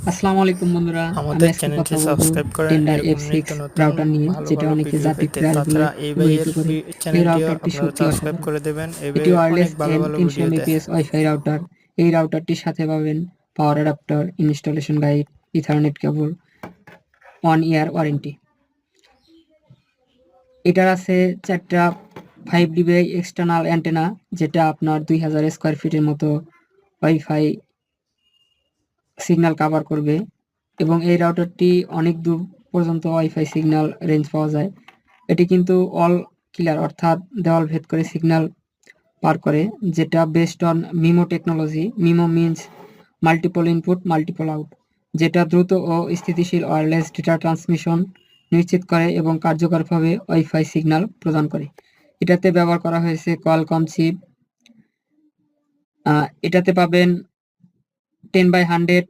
আসসালামু আলাইকুম বন্ধুরা। আমি আমাদের আজকে চ্যানেলটি কথা বলবো সাবস্ক্রাইব করেন টেন্ডার এরকম নিত্য F6 নতুন রাউটার নিয়ে, ভালো যেটা ভালো অনেকে ভিডিও জাতি পেতে। প্রায় তাছাড়া এই ব্যবহৃত ভাইয়ের করে। এই চ্যানেলটিও রাউটারটি আপনারা সত্যি সাবস্ক্রাইব অসাধারণ। করে দেবেন। এই এটি ভাই অনেক ওয়্যারলেস ভালো এন ভালো 300 ভিডিও দেয়। Mbps wifi router. এই রাউটারটির সাথে পাবেন power adapter, installation guide, ethernet cable, 1 year warranty. এটার আছে 4টা 5 dBi এক্সটার্নাল অ্যান্টেনা, যেটা আপনার 2000 স্কোয়ার ফিটের মতো ওয়াইফাই সিগন্যাল কভার করবে, এবং এই রাউটারটি অনেক দূর পর্যন্ত ওয়াইফাই সিগন্যাল রেঞ্জ পাওয়া যায়। এটি কিন্তু অল ক্লিয়ার, অর্থাৎ দেওয়াল ভেদ করে সিগন্যাল পার করে, যেটা based on MIMO technology. MIMO means multiple input multiple out, যেটা দ্রুত ও স্থিতিশীল ওয়্যারলেস ডেটা ট্রান্সমিশন নিশ্চিত করে এবং কার্যকরভাবে ওয়াইফাই সিগন্যাল প্রদান করে। এটাতে ব্যবহার করা হয়েছে কোয়ালকম চিপ। এটাতে পাবেন 10/100